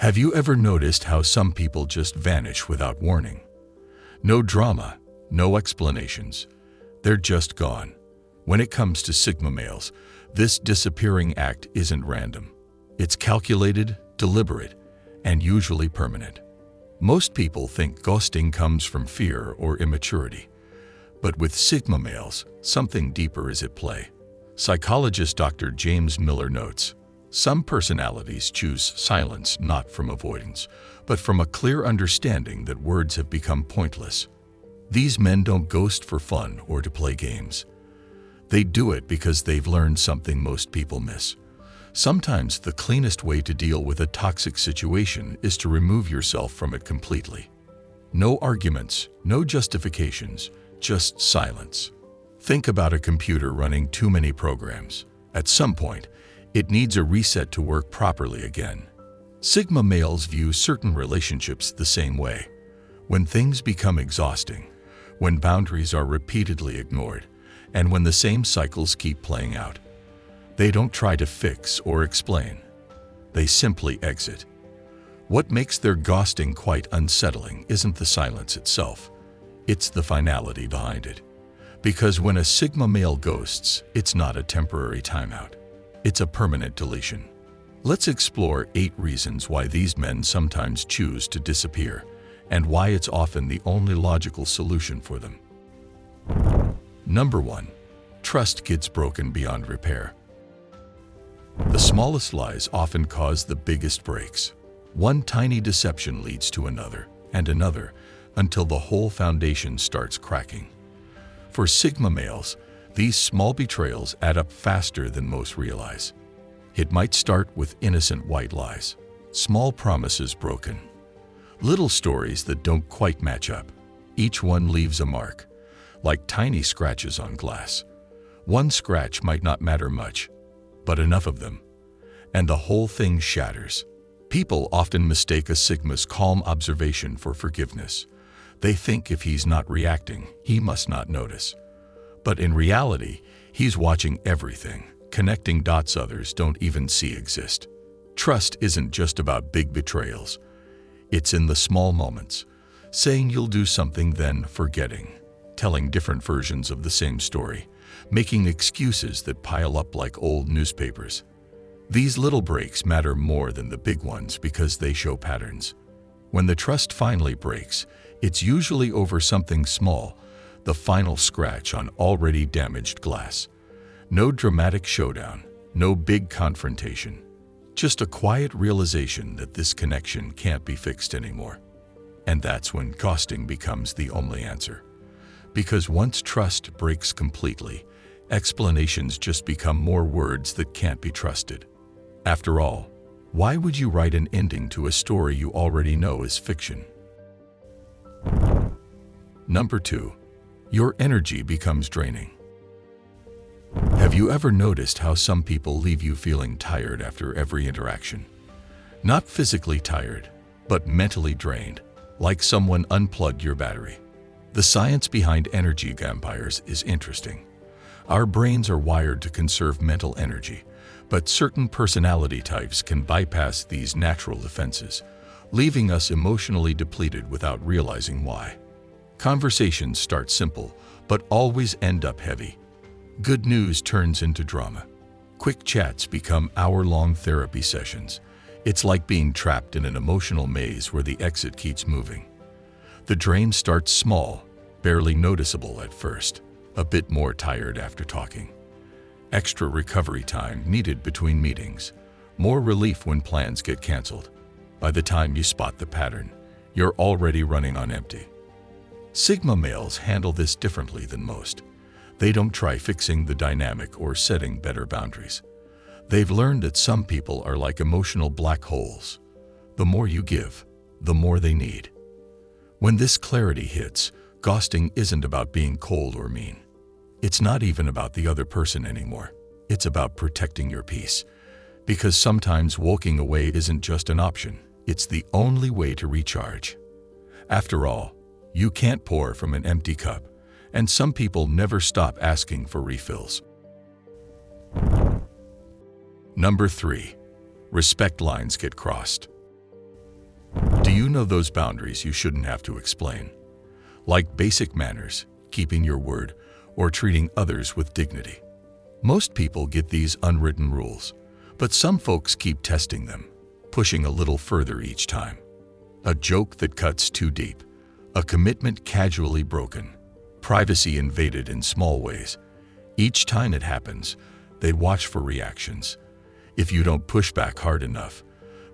Have you ever noticed how some people just vanish without warning? No drama, no explanations. They're just gone. When it comes to Sigma males, this disappearing act isn't random. It's calculated, deliberate, and usually permanent. Most people think ghosting comes from fear or immaturity. But with Sigma males, something deeper is at play. Psychologist Dr. James Miller notes, some personalities choose silence not from avoidance, but from a clear understanding that words have become pointless. These men don't ghost for fun or to play games. They do it because they've learned something most people miss. Sometimes the cleanest way to deal with a toxic situation is to remove yourself from it completely. No arguments, no justifications, just silence. Think about a computer running too many programs. At some point, it needs a reset to work properly again. Sigma males view certain relationships the same way. When things become exhausting, when boundaries are repeatedly ignored, and when the same cycles keep playing out, they don't try to fix or explain. They simply exit. What makes their ghosting quite unsettling isn't the silence itself. It's the finality behind it. Because when a Sigma male ghosts, it's not a temporary timeout. It's a permanent deletion. Let's explore 8 reasons why these men sometimes choose to disappear, and why it's often the only logical solution for them. Number 1. Trust gets broken beyond repair. The smallest lies often cause the biggest breaks. One tiny deception leads to another, and another, until the whole foundation starts cracking. For Sigma males, these small betrayals add up faster than most realize. It might start with innocent white lies, small promises broken, little stories that don't quite match up. Each one leaves a mark, like tiny scratches on glass. One scratch might not matter much, but enough of them, and the whole thing shatters. People often mistake a Sigma's calm observation for forgiveness. They think if he's not reacting, he must not notice. But in reality, he's watching everything, connecting dots others don't even see exist. Trust isn't just about big betrayals. It's in the small moments, saying you'll do something then forgetting, telling different versions of the same story, making excuses that pile up like old newspapers. These little breaks matter more than the big ones because they show patterns. When the trust finally breaks, it's usually over something small, the final scratch on already damaged glass. No dramatic showdown, no big confrontation. Just a quiet realization that this connection can't be fixed anymore. And that's when ghosting becomes the only answer. Because once trust breaks completely, explanations just become more words that can't be trusted. After all, why would you write an ending to a story you already know is fiction? Number 2. Your energy becomes draining. Have you ever noticed how some people leave you feeling tired after every interaction? Not physically tired, but mentally drained, like someone unplugged your battery. The science behind energy vampires is interesting. Our brains are wired to conserve mental energy, but certain personality types can bypass these natural defenses, leaving us emotionally depleted without realizing why. Conversations start simple, but always end up heavy. Good news turns into drama. Quick chats become hour-long therapy sessions. It's like being trapped in an emotional maze where the exit keeps moving. The drain starts small, barely noticeable at first, a bit more tired after talking. Extra recovery time needed between meetings. More relief when plans get canceled. By the time you spot the pattern, you're already running on empty. Sigma males handle this differently than most. They don't try fixing the dynamic or setting better boundaries. They've learned that some people are like emotional black holes. The more you give, the more they need. When this clarity hits, ghosting isn't about being cold or mean. It's not even about the other person anymore. It's about protecting your peace. Because sometimes walking away isn't just an option. It's the only way to recharge. After all, you can't pour from an empty cup, and some people never stop asking for refills. Number 3. Respect lines get crossed. you know those boundaries you shouldn't have to explain? Like basic manners, keeping your word, or treating others with dignity. Most people get these unwritten rules, but some folks keep testing them, pushing a little further each time. A joke that cuts too deep, a commitment casually broken, privacy invaded in small ways. Each time it happens, they watch for reactions. If you don't push back hard enough,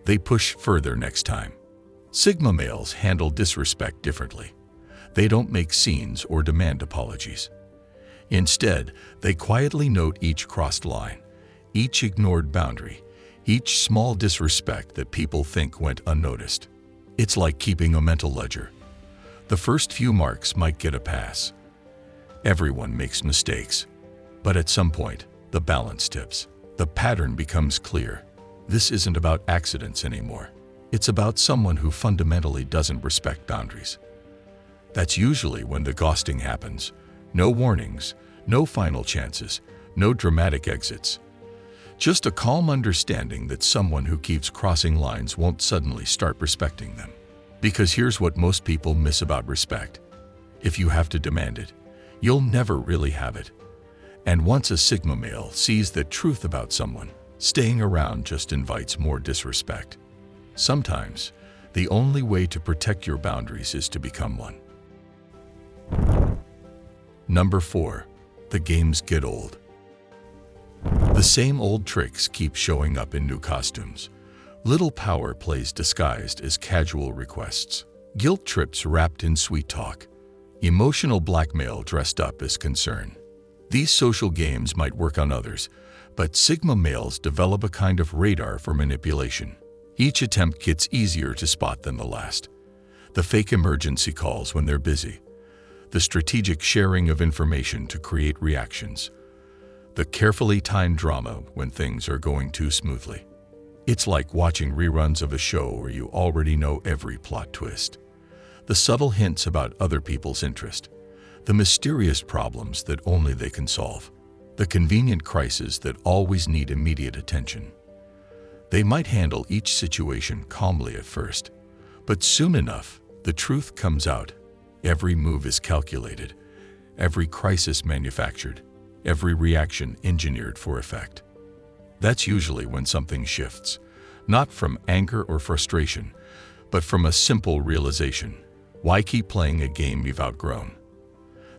they push further next time. Sigma males handle disrespect differently. They don't make scenes or demand apologies. Instead, they quietly note each crossed line, each ignored boundary, each small disrespect that people think went unnoticed. It's like keeping a mental ledger. The first few marks might get a pass. Everyone makes mistakes, but at some point, the balance tips. The pattern becomes clear. This isn't about accidents anymore. It's about someone who fundamentally doesn't respect boundaries. That's usually when the ghosting happens. No warnings, no final chances, no dramatic exits. Just a calm understanding that someone who keeps crossing lines won't suddenly start respecting them. Because here's what most people miss about respect. If you have to demand it, you'll never really have it. And once a Sigma male sees the truth about someone, staying around just invites more disrespect. Sometimes, the only way to protect your boundaries is to become one. Number 4. The games get old. The same old tricks keep showing up in new costumes. Little power plays disguised as casual requests. Guilt trips wrapped in sweet talk. Emotional blackmail dressed up as concern. These social games might work on others, but Sigma males develop a kind of radar for manipulation. Each attempt gets easier to spot than the last. The fake emergency calls when they're busy. The strategic sharing of information to create reactions. The carefully timed drama when things are going too smoothly. It's like watching reruns of a show where you already know every plot twist. The subtle hints about other people's interest. The mysterious problems that only they can solve. The convenient crises that always need immediate attention. They might handle each situation calmly at first, but soon enough, the truth comes out. Every move is calculated, every crisis manufactured, every reaction engineered for effect. That's usually when something shifts, not from anger or frustration, but from a simple realization. Why keep playing a game you've outgrown?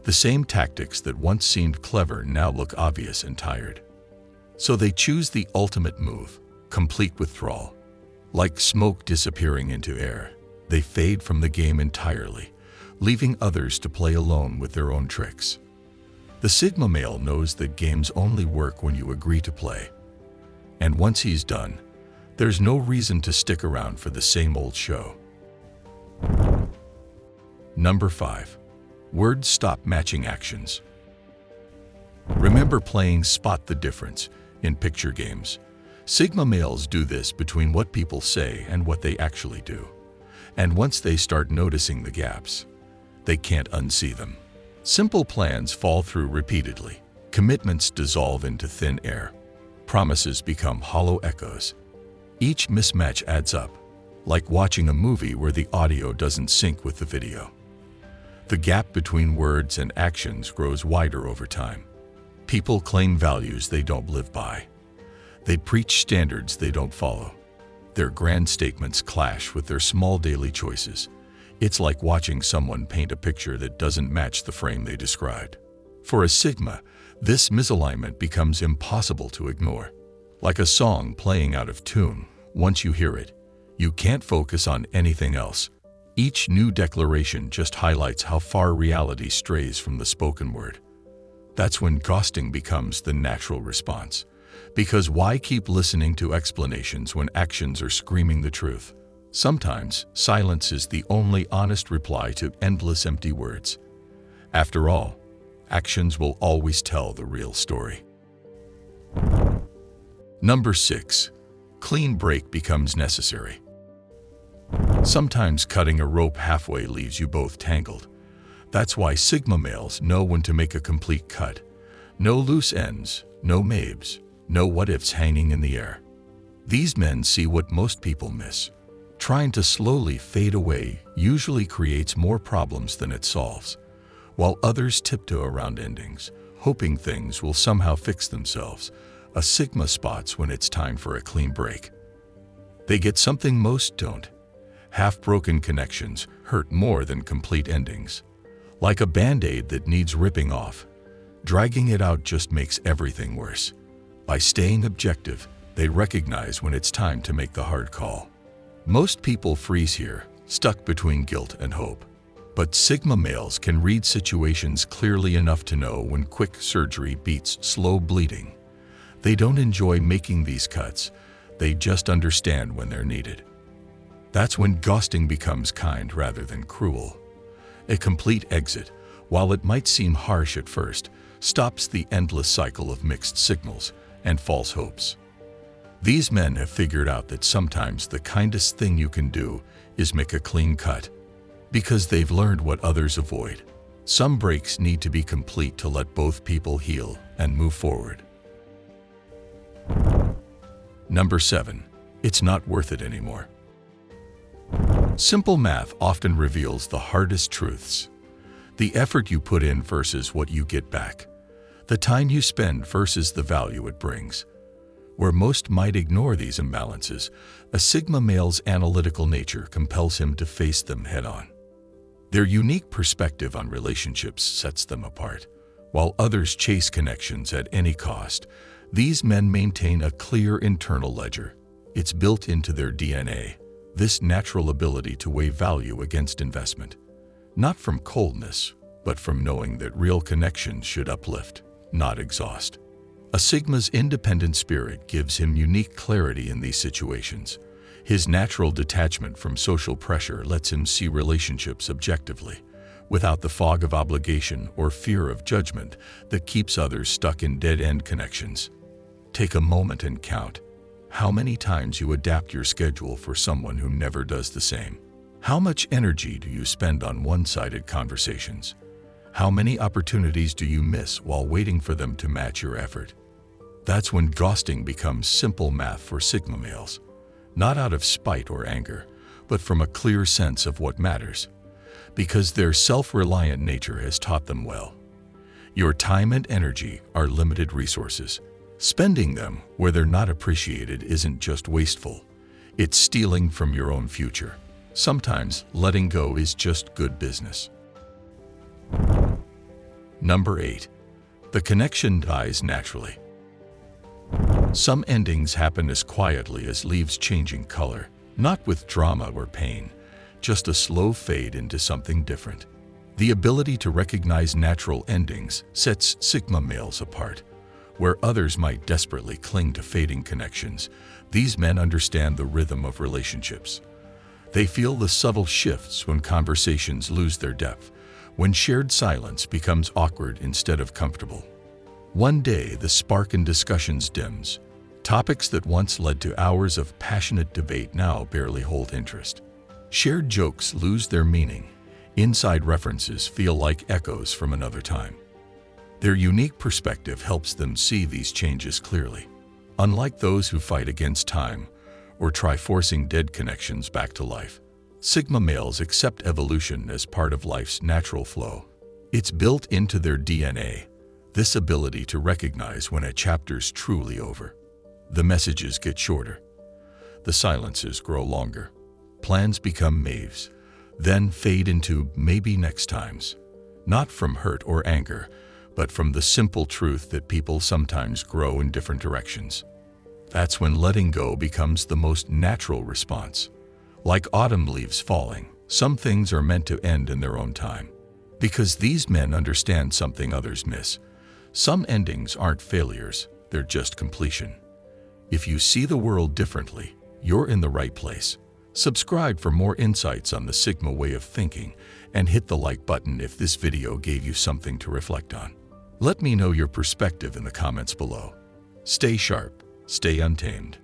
The same tactics that once seemed clever now look obvious and tired. So they choose the ultimate move, complete withdrawal. Like smoke disappearing into air, they fade from the game entirely, leaving others to play alone with their own tricks. The Sigma male knows that games only work when you agree to play. And once he's done, there's no reason to stick around for the same old show. Number 5. Words stop matching actions. Remember playing Spot the Difference in picture games? Sigma males do this between what people say and what they actually do. And once they start noticing the gaps, they can't unsee them. Simple plans fall through repeatedly. Commitments dissolve into thin air. Promises become hollow echoes. Each mismatch adds up, like watching a movie where the audio doesn't sync with the video. The gap between words and actions grows wider over time. People claim values they don't live by. They preach standards they don't follow. Their grand statements clash with their small daily choices. It's like watching someone paint a picture that doesn't match the frame they described. For a Sigma, this misalignment becomes impossible to ignore. Like a song playing out of tune, once you hear it, you can't focus on anything else. Each new declaration just highlights how far reality strays from the spoken word. That's when ghosting becomes the natural response. Because why keep listening to explanations when actions are screaming the truth? Sometimes, silence is the only honest reply to endless empty words. After all, actions will always tell the real story. Number 6. Clean break becomes necessary. Sometimes cutting a rope halfway leaves you both tangled. That's why Sigma males know when to make a complete cut. No loose ends, no maybes, no what-ifs hanging in the air. These men see what most people miss. Trying to slowly fade away usually creates more problems than it solves, while others tiptoe around endings, hoping things will somehow fix themselves. A Sigma spots when it's time for a clean break. They get something most don't. Half-broken connections hurt more than complete endings. Like a band-aid that needs ripping off, dragging it out just makes everything worse. By staying objective, they recognize when it's time to make the hard call. Most people freeze here, stuck between guilt and hope. But Sigma males can read situations clearly enough to know when quick surgery beats slow bleeding. They don't enjoy making these cuts, they just understand when they're needed. That's when ghosting becomes kind rather than cruel. A complete exit, while it might seem harsh at first, stops the endless cycle of mixed signals and false hopes. These men have figured out that sometimes the kindest thing you can do is make a clean cut, because they've learned what others avoid. Some breaks need to be complete to let both people heal and move forward. Number 7. It's not worth it anymore. Simple math often reveals the hardest truths. The effort you put in versus what you get back. The time you spend versus the value it brings. Where most might ignore these imbalances, a Sigma male's analytical nature compels him to face them head-on. Their unique perspective on relationships sets them apart. While others chase connections at any cost, these men maintain a clear internal ledger. It's built into their DNA, this natural ability to weigh value against investment. Not from coldness, but from knowing that real connections should uplift, not exhaust. A Sigma's independent spirit gives him unique clarity in these situations. His natural detachment from social pressure lets him see relationships objectively, without the fog of obligation or fear of judgment that keeps others stuck in dead-end connections. Take a moment and count how many times you adapt your schedule for someone who never does the same. How much energy do you spend on one-sided conversations? How many opportunities do you miss while waiting for them to match your effort? That's when ghosting becomes simple math for Sigma males. Not out of spite or anger, but from a clear sense of what matters. Because their self-reliant nature has taught them well. Your time and energy are limited resources. Spending them where they're not appreciated isn't just wasteful. It's stealing from your own future. Sometimes letting go is just good business. Number 8. The connection dies naturally. Some endings happen as quietly as leaves changing color, not with drama or pain, just a slow fade into something different. The ability to recognize natural endings sets Sigma males apart. Where others might desperately cling to fading connections, these men understand the rhythm of relationships. They feel the subtle shifts when conversations lose their depth, when shared silence becomes awkward instead of comfortable. One day, the spark in discussions dims. Topics that once led to hours of passionate debate now barely hold interest. Shared jokes lose their meaning. Inside references feel like echoes from another time. Their unique perspective helps them see these changes clearly. Unlike those who fight against time or try forcing dead connections back to life, Sigma males accept evolution as part of life's natural flow. It's built into their DNA. This ability to recognize when a chapter's truly over. The messages get shorter. The silences grow longer. Plans become maybes, then fade into maybe next times. Not from hurt or anger, but from the simple truth that people sometimes grow in different directions. That's when letting go becomes the most natural response. Like autumn leaves falling, some things are meant to end in their own time. Because these men understand something others miss. Some endings aren't failures, they're just completion. If you see the world differently, you're in the right place. Subscribe for more insights on the Sigma way of thinking, and hit the like button if this video gave you something to reflect on. Let me know your perspective in the comments below. Stay sharp, stay untamed.